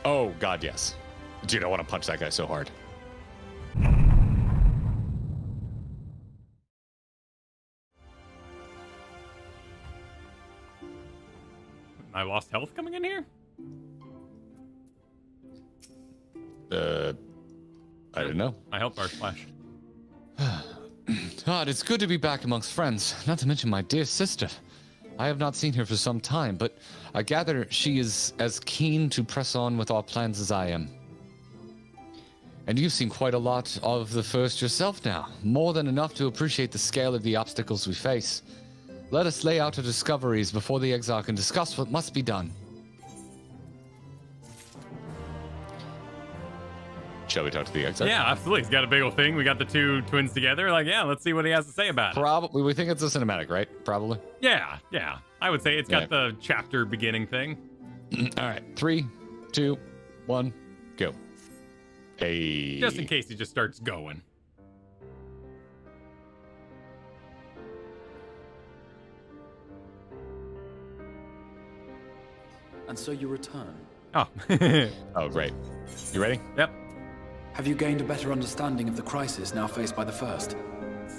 Oh, God, yes. Dude, I want to punch that guy so hard. I lost health coming in here? I don't know. My health bar splashed. God, it's good to be back amongst friends, not to mention my dear sister. I have not seen her for some time, but I gather she is as keen to press on with our plans as I am. And you've seen quite a lot of the first yourself now, more than enough to appreciate the scale of the obstacles we face. Let us lay out our discoveries before the Exarch and discuss what must be done. Shall we talk to the Exarch? Yeah, absolutely. He's got a big old thing. We got the two twins together. Like, yeah, let's see what he has to say about it. Probably. We think it's a cinematic, right? Probably. Yeah. I would say it's got the chapter beginning thing. All right. 3, 2, 1, go. Hey. Just in case he just starts going. And so you return. Oh. Oh, great. You ready? Yep. Have you gained a better understanding of the crisis now faced by the First?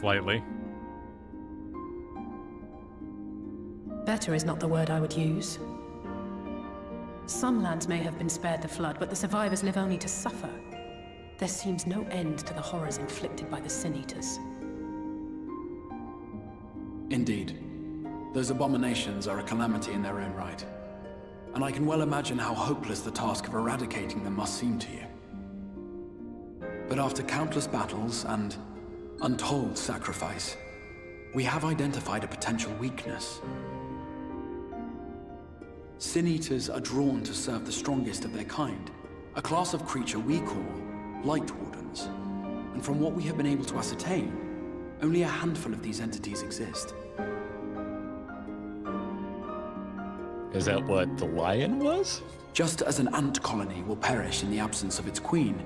Slightly. Better is not the word I would use. Some lands may have been spared the flood, but the survivors live only to suffer. There seems no end to the horrors inflicted by the Sin Eaters. Indeed. Those abominations are a calamity in their own right. And I can well imagine how hopeless the task of eradicating them must seem to you. But after countless battles and untold sacrifice, we have identified a potential weakness. Sin Eaters are drawn to serve the strongest of their kind, a class of creature we call Light Wardens. And from what we have been able to ascertain, only a handful of these entities exist. Is that what the lion was? Just as an ant colony will perish in the absence of its queen,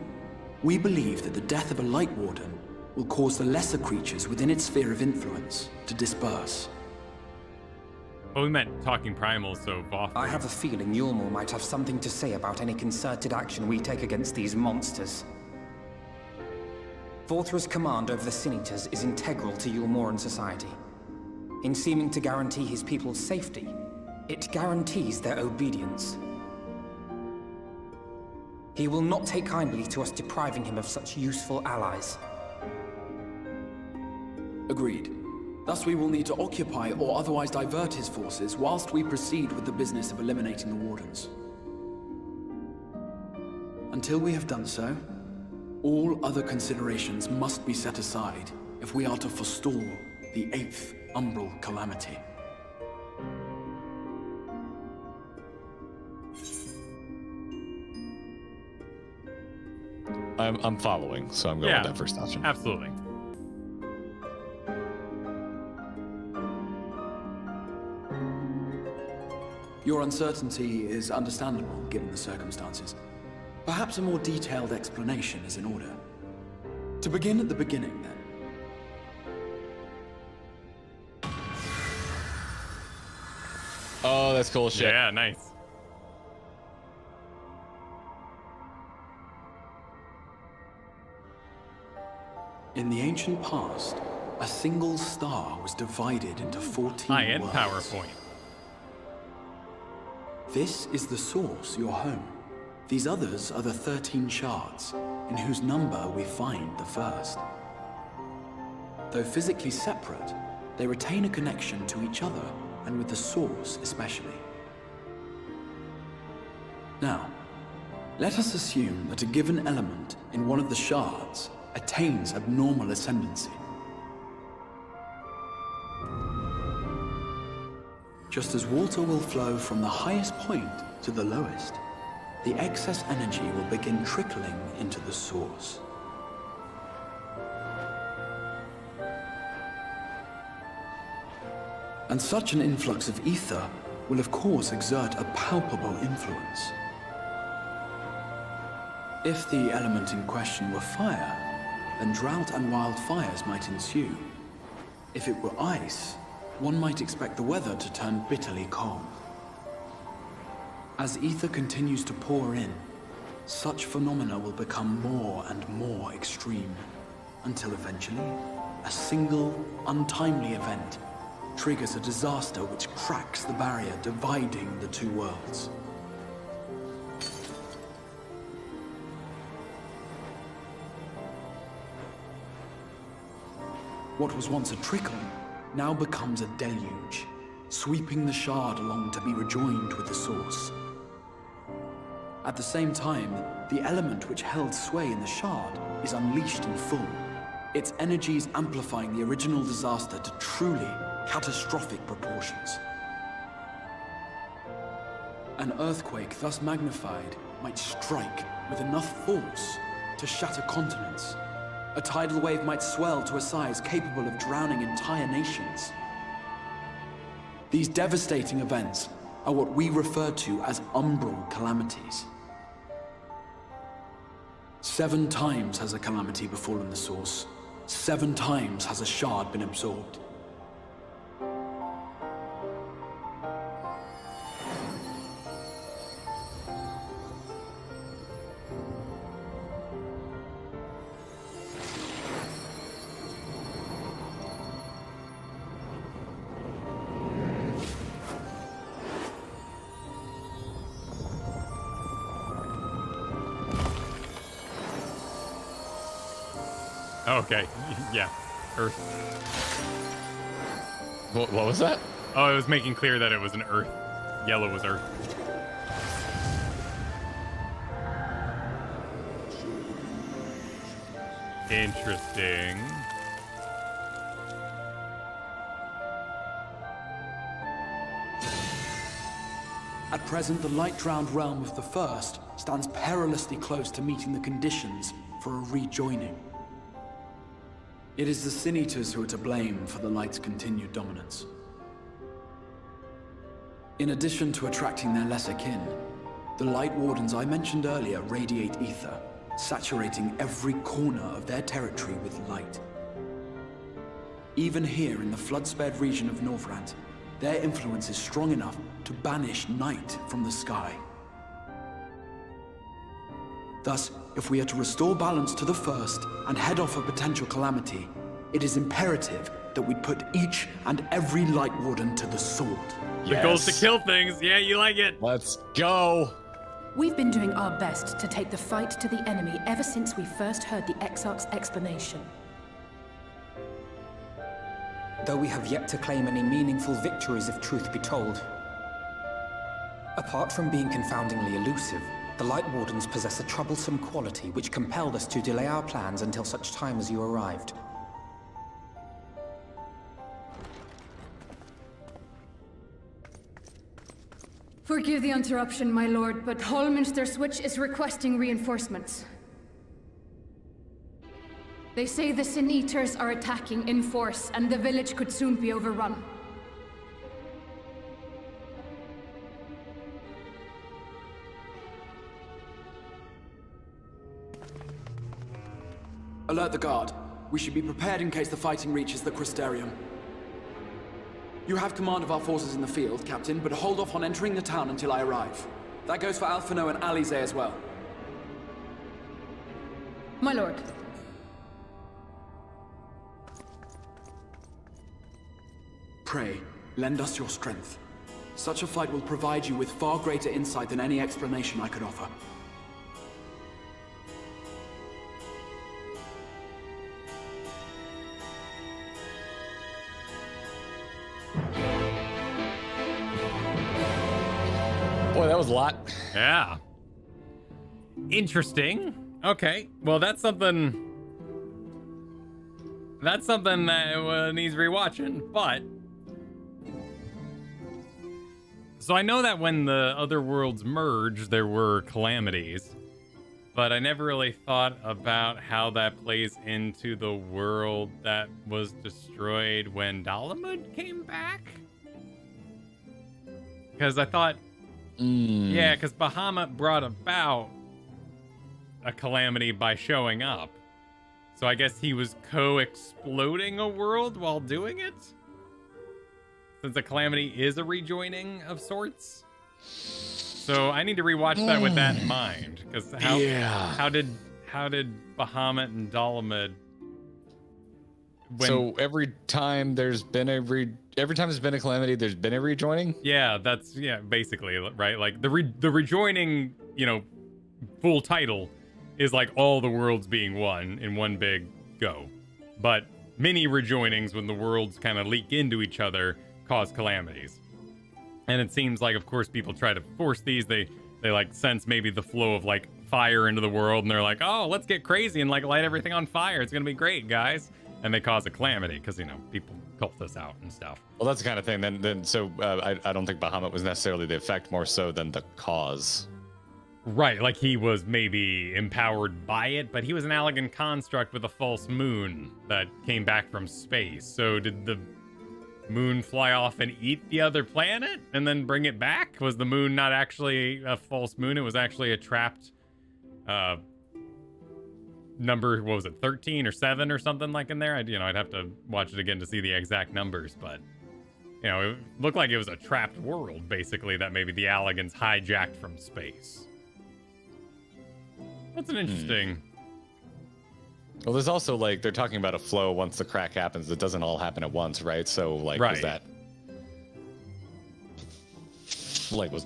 we believe that the death of a Light Warden will cause the lesser creatures within its sphere of influence to disperse. Well, we meant talking primals, so Voth. I have a feeling Yulmor might have something to say about any concerted action we take against these monsters. Vorthra's command over the Sin Eaters is integral to Yulmoran society. In seeming to guarantee his people's safety, it guarantees their obedience. He will not take kindly to us depriving him of such useful allies. Agreed. Thus we will need to occupy or otherwise divert his forces whilst we proceed with the business of eliminating the Wardens. Until we have done so, all other considerations must be set aside if we are to forestall the 8th Umbral Calamity. I'm following, so I'm going with that first option. Absolutely. Your uncertainty is understandable, given the circumstances. Perhaps a more detailed explanation is in order. To begin at the beginning, then. Oh, that's cool shit. Yeah, nice. In the ancient past, a single star was divided into 14 High-end worlds. PowerPoint. This is the source, your home. These others are the 13 shards, in whose number we find the first. Though physically separate, they retain a connection to each other, and with the source especially. Now, let us assume that a given element in one of the shards attains abnormal ascendancy. Just as water will flow from the highest point to the lowest, the excess energy will begin trickling into the source. And such an influx of ether will of course exert a palpable influence. If the element in question were fire, then drought and wildfires might ensue. If it were ice, one might expect the weather to turn bitterly cold. As ether continues to pour in, such phenomena will become more and more extreme, until eventually, a single, untimely event triggers a disaster which cracks the barrier dividing the two worlds. What was once a trickle now becomes a deluge, sweeping the shard along to be rejoined with the source. At the same time, the element which held sway in the shard is unleashed in full, its energies amplifying the original disaster to truly catastrophic proportions. An earthquake thus magnified might strike with enough force to shatter continents. A tidal wave might swell to a size capable of drowning entire nations. These devastating events are what we refer to as umbral calamities. 7 times has a calamity befallen the source. 7 times has a shard been absorbed. Okay, yeah, Earth. What was that? Oh, it was making clear that it was an Earth. Yellow was Earth. Interesting. At present, the light-drowned realm of the First stands perilously close to meeting the conditions for a rejoining. It is the Sin Eaters who are to blame for the Light's continued dominance. In addition to attracting their lesser kin, the Light Wardens I mentioned earlier radiate ether, saturating every corner of their territory with light. Even here in the flood-spared region of Northrant, their influence is strong enough to banish night from the sky. Thus, if we are to restore balance to the First and head off a potential calamity, it is imperative that we put each and every Light Warden to the sword. The goal's to kill things. Yeah, you like it. Let's go. We've been doing our best to take the fight to the enemy ever since we first heard the Exarch's explanation. Though we have yet to claim any meaningful victories if truth be told. Apart from being confoundingly elusive, the Light Wardens possess a troublesome quality which compelled us to delay our plans until such time as you arrived. Forgive the interruption, my lord, but Hallminster Switch is requesting reinforcements. They say the Sin Eaters are attacking in force, and the village could soon be overrun. Alert the guard. We should be prepared in case the fighting reaches the Crystarium. You have command of our forces in the field, Captain, but hold off on entering the town until I arrive. That goes for Alphino and Alize as well. My lord. Pray, lend us your strength. Such a fight will provide you with far greater insight than any explanation I could offer. Boy, that was a lot. Yeah. Interesting. Okay. Well, that's something. That's something that needs rewatching. But so I know that when the other worlds merged, there were calamities, but I never really thought about how that plays into the world that was destroyed when Dalamud came back. Because I thought. Yeah, because Bahamut brought about a calamity by showing up. So I guess he was co-exploding a world while doing it? Since a calamity is a rejoining of sorts? So I need to rewatch that with that in mind, because how did Bahamut and Dalamud? So every time there's been a calamity, there's been a rejoining. Yeah, that's basically right. Like the rejoining, full title is like all the worlds being one in one big go, but many rejoinings when the worlds kind of leak into each other cause calamities. And it seems like, of course, people try to force these. They like sense maybe the flow of like fire into the world, and they're like, oh, let's get crazy and like light everything on fire. It's gonna be great, guys. And they cause a calamity because people cult us out and stuff. Well, that's the kind of thing. So I don't think Bahamut was necessarily the effect, more so than the cause. Right, like he was maybe empowered by it, but he was an elegant construct with a false moon that came back from space. So did the moon fly off and eat the other planet and then bring it back? Was the moon not actually a false moon? It was actually a trapped number. What was it, 13 or 7 or something like in there? I'd have to watch it again to see the exact numbers, but it looked like it was a trapped world basically that maybe the Allegans hijacked from space. That's an interesting. Well, there's also like they're talking about a flow once the crack happens. It doesn't all happen at once, right? So like, right. Was that like was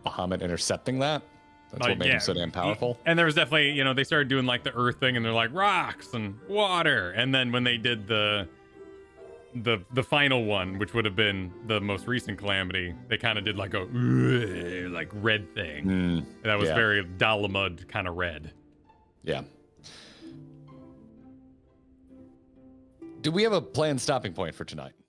Bahamut intercepting that? That's what made him so damn powerful. And there was definitely, they started doing like the earth thing, and they're like rocks and water. And then when they did the final one, which would have been the most recent calamity, they kind of did like a like red thing. That was very Dalamud kind of red. Yeah. Do we have a planned stopping point for tonight?